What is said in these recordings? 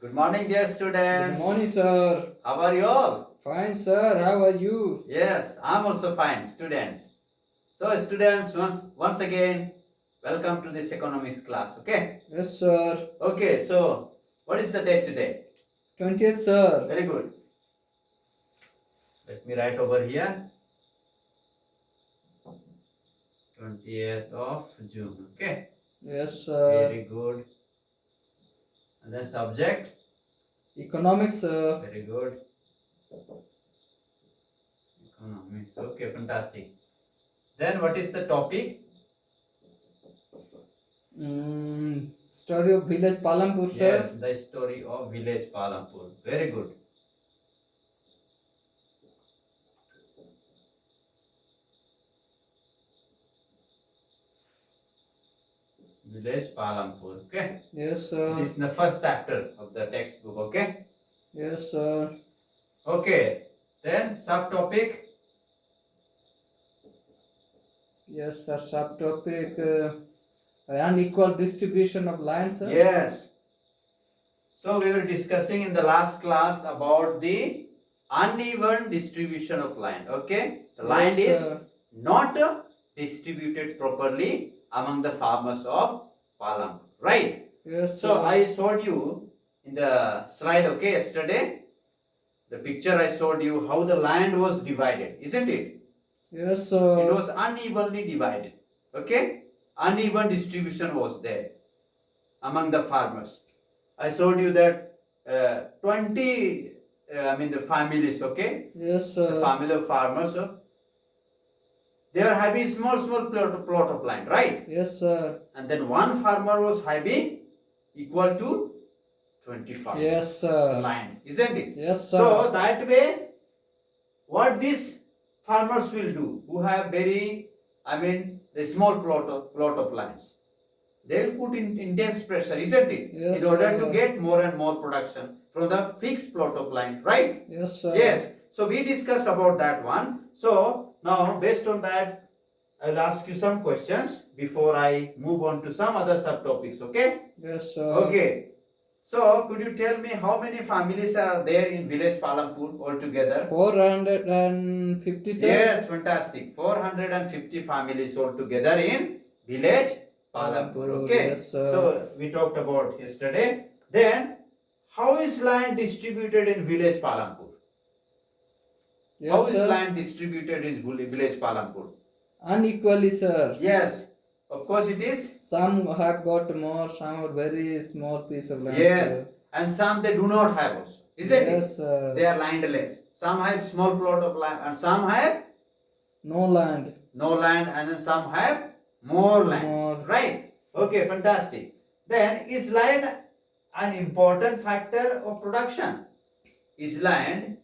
Good morning, dear Good students. morning, sir. How are you all? Fine, sir. How are you? Yes, I'm also fine, students. So, students, once again, welcome to this economics class. Okay. Yes, sir. Okay. So, what is the date today? 20th, sir. Very good. Let me write over here. 20th of June. Okay. Yes, sir. Very good. And then subject. Economics, sir. Very good. Economics. Okay. Fantastic. Then, what is the topic? Story of village Palampur, sir. Yes, the story of village Palampur. Very good. Village Palampur. Okay. Yes, It sir. is in the first chapter of the textbook. Okay. Yes, sir. Okay. Then subtopic. Yes, sir. Subtopic unequal distribution of land, sir. Yes. So we were discussing in the last class about the uneven distribution of land. Okay. The land Yes, is sir. not distributed properly among the farmers of Palampur. Right. Yes, So sir. I showed you in the slide, okay, yesterday, the picture I showed you how the land was divided, isn't it? Yes, It sir. was unevenly divided, okay? Uneven distribution was there among the farmers. I showed you that 20, the families, okay? Yes, The sir. family of farmers, they are having small plot of land, right? Yes, sir. And then one farmer was having equal to 25 Yes, sir. land, isn't it? Yes, sir. So that way, what these farmers will do, who have the small plot of lands, they will put in intense pressure, isn't it? Yes, in order to sir. get more and more production from the fixed plot of land, right? Yes, sir. Yes. So we discussed about that one. So now, based on that, I will ask you some questions before I move on to some other subtopics. Okay? Yes, sir. Okay. So could you tell me how many families are there in village Palampur altogether? 450, sir. Yes, fantastic. 450 families altogether in village Palampur. Palampur, Okay. yes, sir. So we talked about yesterday. Then how is land distributed in village Palampur? Yes, How is sir. land distributed in village Palampur? Unequally, sir. Yes, of course it is. Some have got more, some have very small piece of land. Yes, sir. and some they do not have also, isn't it? Yes, sir. They are landless. Some have small plot of land, and some have No land. no land, and then some have more land. More. Right? Okay, fantastic. Then is land an important factor of production? Is land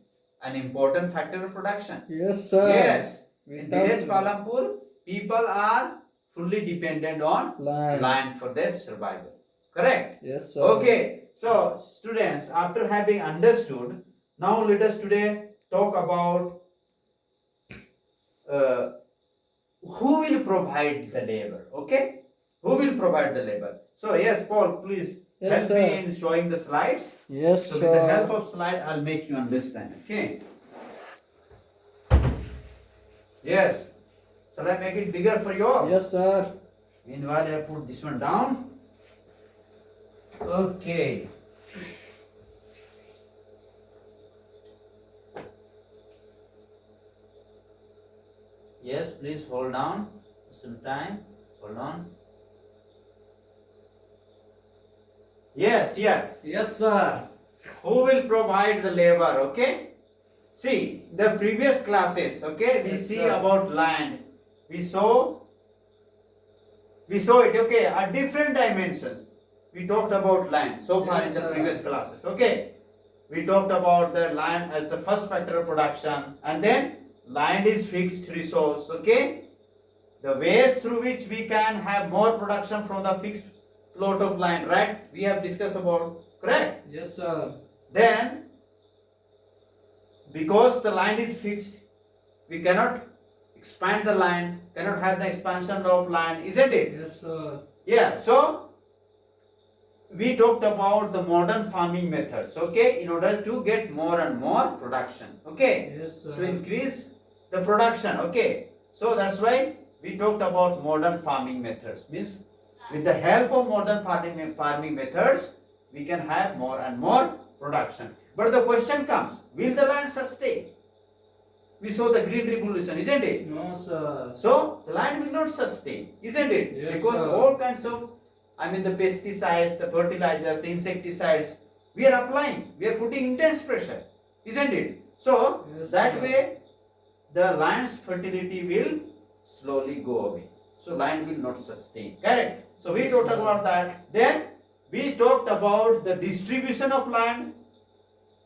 an important factor of production? Yes, sir. Yes. In Without village Palampur, people are fully dependent on land. land for their survival. Correct? Yes, sir. Okay. So, students, after having understood, now let us today talk about who will provide the labor. Okay? Who will provide the labor? So, yes, Paul, please Yes, help me sir. in showing the slides. Yes, So, with the help sir. of slide, I'll make you understand. Okay? Yes. Shall I make it bigger for you all? Yes, sir. Meanwhile, I put this one down. Okay. Yes, please hold on some time. Hold on. Yes, yeah. Yes, sir. Who will provide the labor? Okay. See, the previous classes, okay, we Yes, see sir. about land. We saw it, okay, at different dimensions. We talked about land so far Yes, in the sir. previous classes, okay. We talked about the land as the first factor of production, and then land is fixed resource, okay. The ways through which we can have more production from the fixed plot of land, right? We have discussed about, correct? Yes, sir. Then, because the land is fixed, we cannot expand the land, cannot have the expansion of land, isn't it? Yes, sir. Yeah, so we talked about the modern farming methods, okay, in order to get more and more production, okay, Yes, sir. to increase the production, okay. So that's why we talked about modern farming methods. Means with the help of modern farming methods, we can have more and more production. But the question comes, will the land sustain? We saw the green revolution, isn't it? No, sir. So the land will not sustain, isn't it? Yes, Because sir. all kinds of, the pesticides, the fertilizers, the insecticides, we are applying, we are putting intense pressure, isn't it? So Yes, that sir. way the land's fertility will slowly go away. So land will not sustain. Correct? So we Yes, talked sir. about that. Then we talked about the distribution of land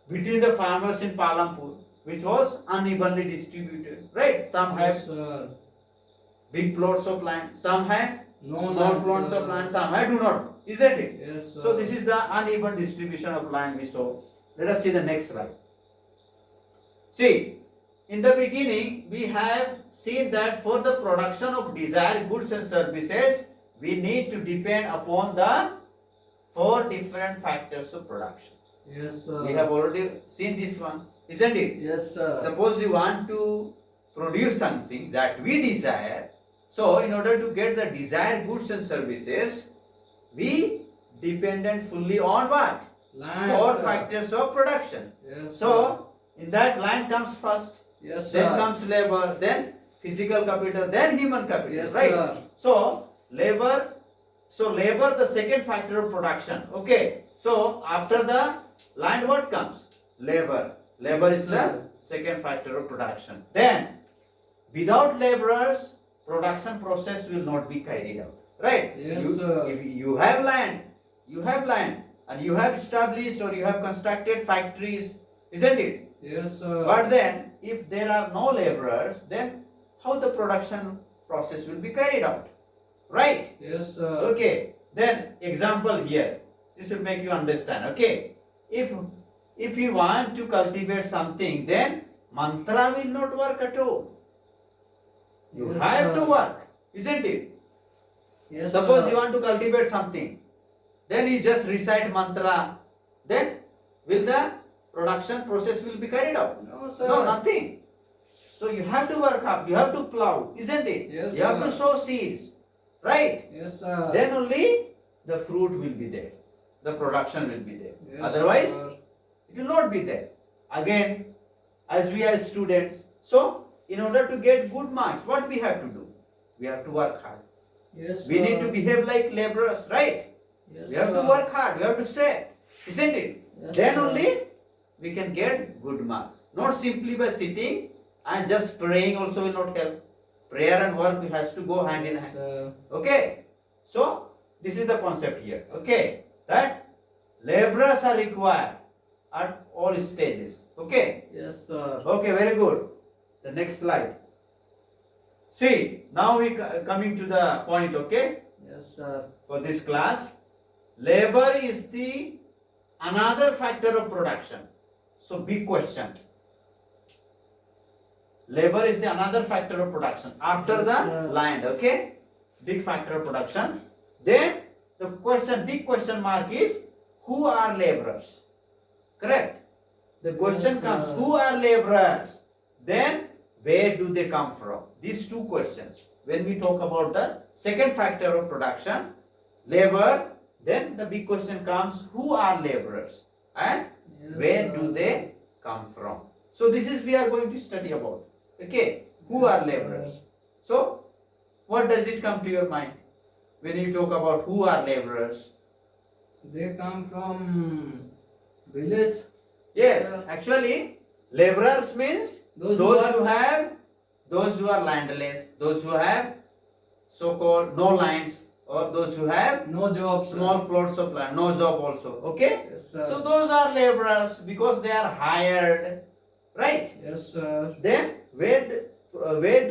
between the farmers in Palampur, which was unevenly distributed. Right? Some have Yes, sir. big plots of land, some have No small land, plots sir. of land, some have do not. Isn't it? Yes, sir. So this is the uneven distribution of land we saw. Let us see the next slide. See, in the beginning, we have seen that for the production of desired goods and services, we need to depend upon the 4 different factors of production. Yes, sir. We have already seen this one, isn't it? Yes, sir. Suppose you want to produce something that we desire, so in order to get the desired goods and services, we dependent fully on what? Land, 4 sir. factors of production. Yes, sir. So, in that land comes first, Yes, sir. then comes labor, then physical capital, then human capital, Yes, right? sir. So, labor, the second factor of production, okay? So, after the land, what comes? Labor. Labor is the Sir. second factor of production. Then, without laborers, production process will not be carried out, right? Yes, you, sir. If you have land, and you have established or you have constructed factories, isn't it? Yes, sir. But then, if there are no laborers, then how the production process will be carried out, right? Yes, sir. Okay. Then example here. This will make you understand. Okay. If you want to cultivate something, then mantra will not work at all. You Yes, have sir. to work, isn't it? Yes, Suppose sir. you want to cultivate something, then you just recite mantra, then will the production process will be carried out? No, sir. No, nothing. So you have to work hard, you have to plow, isn't it? Yes, you have to sir. sow seeds, right? Yes, sir. Then only the fruit will be there, the production will be there. Yes, Otherwise, sir. it will not be there. Again, as we are students, so in order to get good marks, what we have to do? We have to work hard. Yes, We sir. need to behave like laborers, right? Yes, We have to sir. work hard, we have to say, isn't it? Yes, Then sir. only we can get good marks. Not simply by sitting and just praying also will not help. Prayer and work has to go hand in Yes, hand. sir. Okay? So, this is the concept here. Okay? That laborers are required at all stages. Okay? Yes, sir. Okay, very good. The next slide. See, now we coming to the point, okay? Yes, sir. For this class, labor is the another factor of production. So, big question. Labor is the another factor of production after Yes, the sir. land, okay? Big factor of production. Then the question, big question mark is who are laborers? Correct? The question Yes, comes sir. who are laborers? Then where do they come from? These two questions. When we talk about the second factor of production, labor, then the big question comes who are laborers and Yes, where sir. do they come from? So this is we are going to study about. Okay, who are Yes, sir. laborers? So what does it come to your mind when you talk about who are laborers? They come from village. Yes, Sir. actually laborers means Those those who who are- have, those who are landless, those who have so-called no lands, or those who have No job. sir. small plots of land, no job also. Okay, Yes, sir. so those are laborers because they are hired, right? Yes, sir. Then where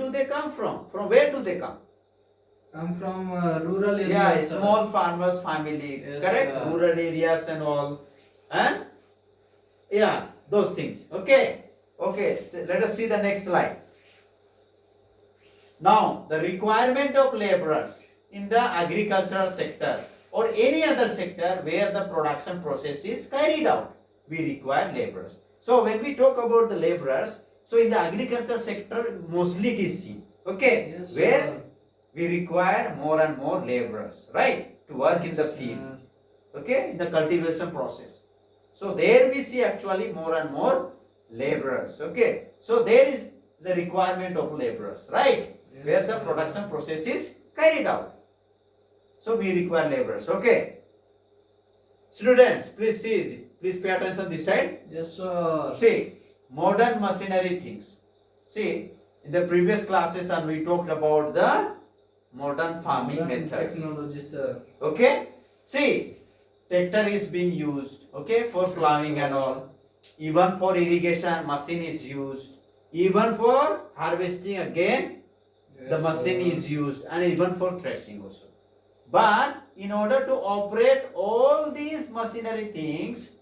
do they come from? From where do they come? Come from rural areas. Yeah, sir. small farmers family, Yes, correct? sir. Rural areas and all, and yeah, those things. Okay, okay. So let us see the next slide. Now, the requirement of laborers in the agricultural sector or any other sector where the production process is carried out, we require laborers. So when we talk about the laborers, so in the agriculture sector, mostly it is seen. Okay, Yes, where sir. we require more and more laborers, right, to work in the Yes, field. sir. Okay, in the cultivation process. So there we see actually more and more laborers. Okay, so there is the requirement of laborers, right, Yes, where the sir. production process is carried out. So we require laborers. Okay, students, please see, please pay attention this side. Yes, sir. See, modern machinery things. See, in the previous classes and we talked about the modern farming Modern methods. technology, sir. Okay, see, tractor is being used, okay, for plowing Yes, and sir. all. Even for irrigation, machine is used. Even for harvesting, again, the Yes, machine sir. is used, and even for threshing also. But in order to operate all these machinery things,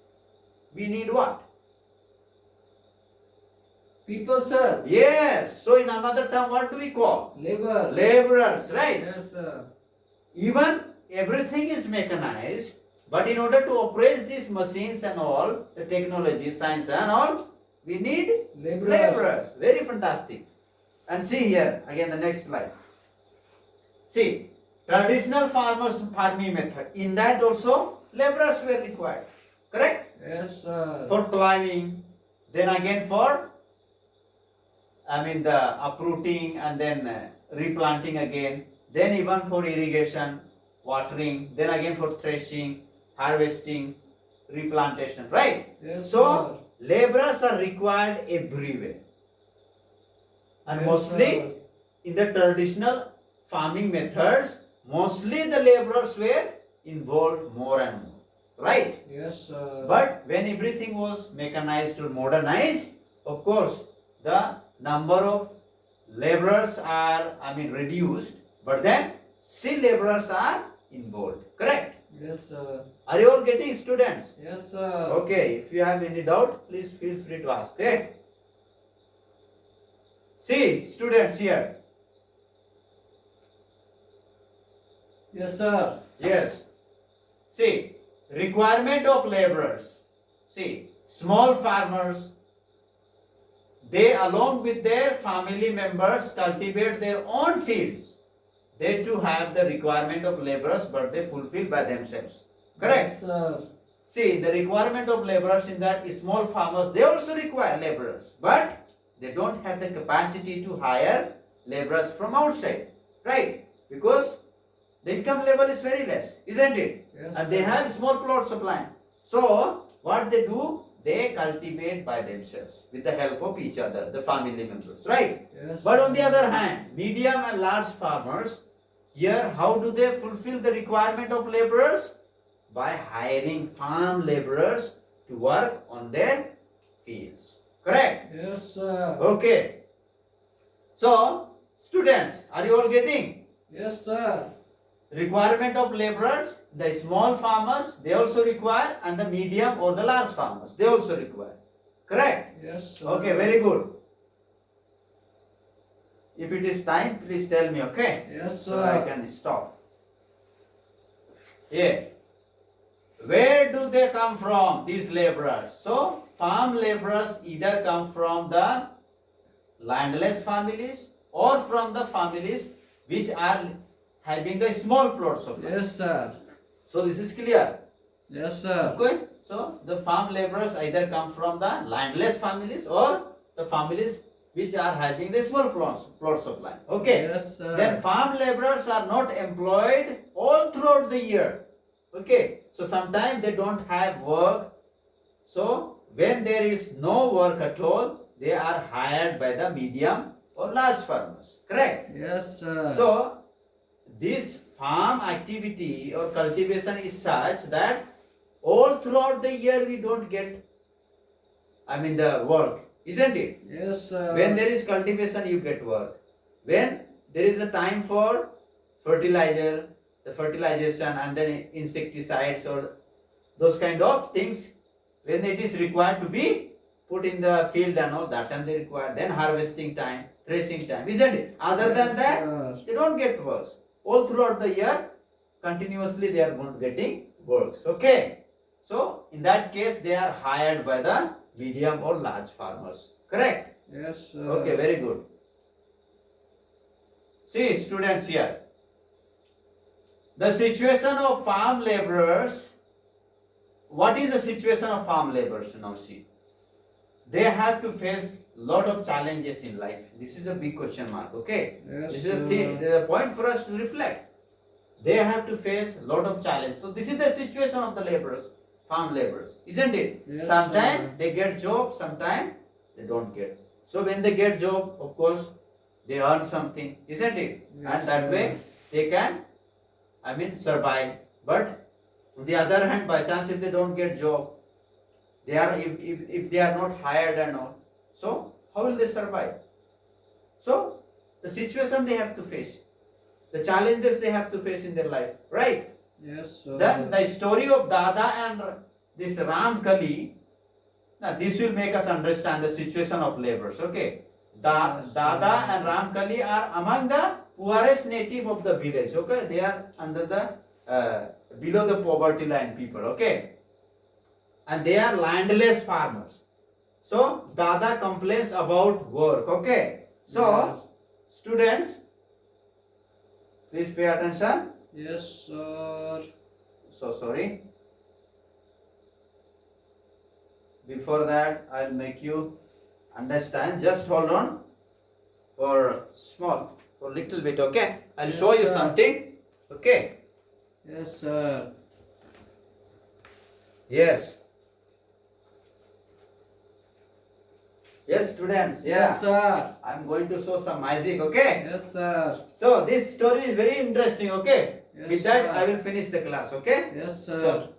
we need what? People, sir. Yes. So in another term, what do we call? Labor. Laborers, right? Yes, sir. Even everything is mechanized, but in order to operate these machines and all, the technology, science and all, we need Laborers. laborers. Very fantastic. And see here, again the next slide. See, traditional farming method, in that also laborers were required. Correct? Yes, sir. For plowing, then again for, the uprooting and then replanting again, then even for irrigation, watering, then again for threshing, harvesting, replantation, right? Yes, So, laborers are required everywhere. And Yes, mostly sir. in the traditional farming methods, mostly the laborers were involved more and more, right? Yes, sir. But when everything was mechanized or modernized, of course, the number of laborers are, reduced, but then still laborers are involved. Correct? Yes, sir. Are you all getting, students? Yes, sir. Okay, if you have any doubt, please feel free to ask. Okay? See, students here. Yes, sir. Yes. See, requirement of laborers. See, small farmers, they along with their family members cultivate their own fields. They too have the requirement of laborers, but they fulfill by themselves. Correct? Yes, sir. See, the requirement of laborers in that small farmers, they also require laborers, but they don't have the capacity to hire laborers from outside, right? Because the income level is very less, isn't it? Yes, And they sir. have small plots of lands. So, what they do, they cultivate by themselves with the help of each other, the family members, right? Yes, But on the sir. other hand, medium and large farmers, here, how do they fulfill the requirement of laborers? By hiring farm laborers to work on their fields. Correct? Yes, sir. Okay. So, students, are you all getting? Yes, sir. Requirement of laborers, the small farmers, they also require, and the medium or the large farmers, they also require. Correct? Yes, sir. Okay, very good. If it is time, please tell me, okay? Yes, So I sir. can stop. Yeah. Where do they come from, these laborers? So, farm laborers either come from the landless families or from the families which are having the small plots of land. Yes, sir. So, this is clear. Yes, sir. Okay? So, the farm laborers either come from the landless families or the families which are having the small plots of land. Okay? Yes, sir. Then farm laborers are not employed all throughout the year. Okay, so sometimes they don't have work. So when there is no work at all, they are hired by the medium or large farmers. Correct? Yes, sir. So this farm activity or cultivation is such that all throughout the year we don't get, the work, isn't it? Yes, sir. When there is cultivation, you get work. When there is a time for fertilizer, the fertilization and then insecticides or those kind of things, when it is required to be put in the field and all that, and they require then harvesting time, threshing time, isn't it? Other than Yes, that, sir. they don't get work. All throughout the year, continuously they are not getting works. Okay. So in that case, they are hired by the medium or large farmers. Correct? Yes, sir. Okay, very good. See, students here. The situation of farm laborers. What is the situation of farm laborers now? See, they have to face lot of challenges in life. This is a big question mark. Okay, Yes, this is sir. the point for us to reflect. They have to face lot of challenges. So this is the situation of the laborers, farm laborers, isn't it? Yes, Sometimes sir. they get job, sometimes they don't get. So when they get job, of course, they earn something, isn't it? Yes, And that sir. way they can, survive. But on the other hand, by chance if they don't get job, they are if they are not hired and all, so how will they survive? So the situation they have to face, the challenges they have to face in their life, right? Yes, sir. Then the story of Dada and this Ram Kali, now this will make us understand the situation of laborers. Okay, Yes, Dada sir. and Ram Kali are among the poorest native of the village. Okay, they are under the below the poverty line people. Okay, and they are landless farmers. So Dada complains about work. Okay, so Yes. students, please pay attention. Yes, sir. So sorry. Before that, I'll make you understand. Just hold on for little bit. Okay, I'll Yes, show you sir. something. Okay. Yes, sir. Yes. Yes, students. Yeah. Yes, sir. I'm going to show some magic. Okay. Yes, sir. So this story is very interesting. Okay. Yes, With that, sir. I will finish the class. Okay. Yes, sir. So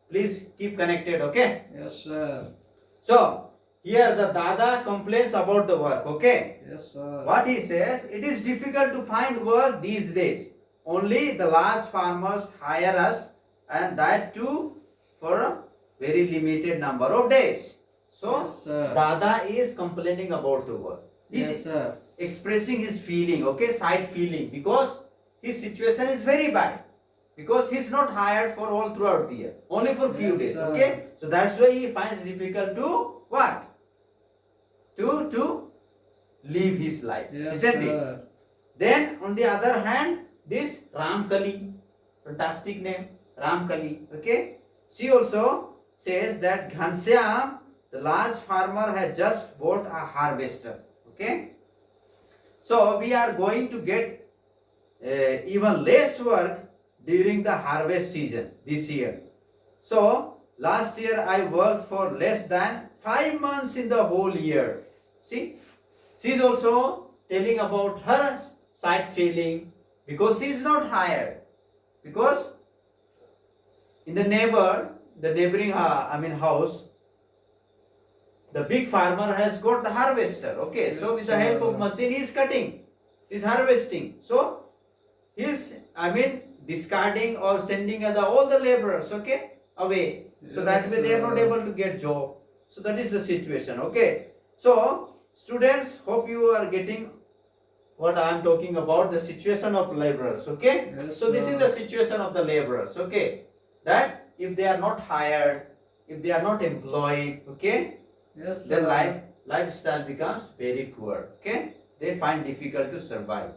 please keep connected. Okay. Yes, sir. So here the Dada complains about the work. Okay. Yes, sir. What he says, it is difficult to find work these days. Only the large farmers hire us, and that too for a very limited number of days. So Yes, sir. Dada is complaining about the work. He's Yes, sir. expressing his feeling, okay, side feeling, because his situation is very bad. Because he's not hired for all throughout the year, only for few Yes, days. sir. Okay, so that's why he finds it difficult to what? To live his life, Yes, isn't it? sir. Then on the other hand, this Ramkali, fantastic name, Ramkali. Okay, she also says that Ghansyam, the large farmer, has just bought a harvester. Okay, so we are going to get even less work during the harvest season this year. So last year I worked for less than 5 months in the whole year. See, she is also telling about her side feeling because she is not hired. Because in the neighboring house, the big farmer has got the harvester. Okay, so Yes, with the help of sir. machine, he is cutting, he is harvesting. So he is, discarding or sending all the laborers, okay, away. So that Yes, way they are not sir. able to get job. So that is the situation. Okay. So students, hope you are getting what I am talking about, the situation of laborers. Okay. Yes, So this is sir. the situation of the laborers. Okay. That if they are not hired, if they are not employed, okay, Yes, their sir. lifestyle becomes very poor. Okay. They find difficult to survive.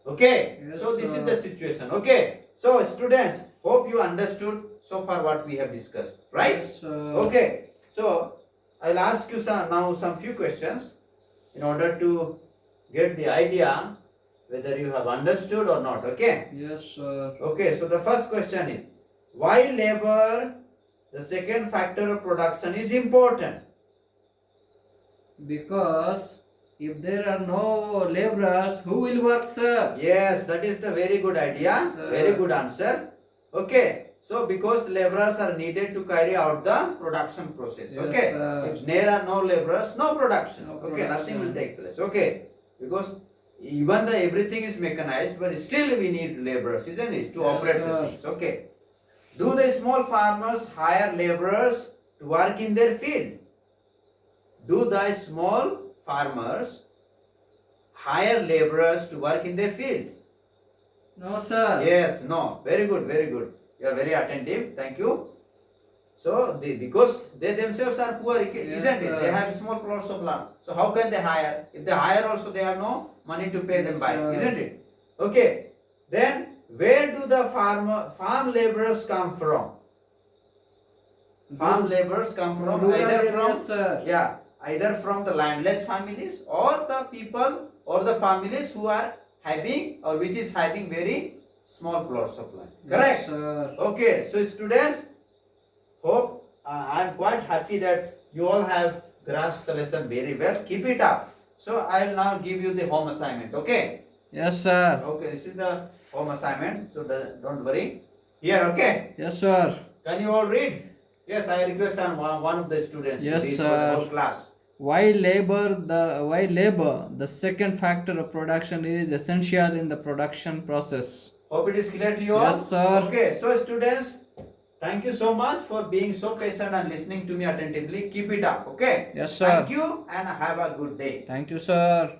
Okay, Yes, so this is sir. the situation. Okay, so students, hope you understood so far what we have discussed, right? Yes, sir. Okay, so I'll ask you some few questions in order to get the idea whether you have understood or not. Okay, Yes, sir. okay. So the first question is, why labor, the second factor of production, is important? Because if there are no laborers, who will work, sir? Yes, that is the very good idea. Yes, sir. Very good answer. Okay. So because laborers are needed to carry out the production process. Yes, Okay. sir. If there are no laborers, no production. No Okay, nothing will production. take place. Okay. Because even the everything is mechanized, but still we need laborers, isn't it? To Yes, operate the sir. things. Okay. Do the small farmers hire laborers to work in their field? Do the small farmers hire laborers to work in their field? No, sir. Yes, no. Very good, very good. You are very attentive. Thank you. So, because they themselves are poor, isn't Yes, it? sir. They have small plots of land. So, how can they hire? If they hire also, they have no money to pay them Yes, back, sir. isn't it? Okay. Then, where do the farm laborers come from? Farm laborers come from Rural either areas, from sir. yeah, either from the landless families or the people or the families who are having or which is having very small plots of land. Correct? Yes, sir. Okay, so students, hope I am quite happy that you all have grasped the lesson very well. Keep it up. So I will now give you the home assignment. Okay. Yes, sir. Okay, this is the home assignment. So don't worry. Here, okay. Yes, sir. Can you all read? Yes, I request one of the students Yes, to read for sir. the whole class. Why labor, the second factor of production, is essential in the production process. Hope it is clear to you all. Yes, sir. Okay, so students, thank you so much for being so patient and listening to me attentively. Keep it up. Okay. Yes, sir. Thank you and have a good day. Thank you, sir.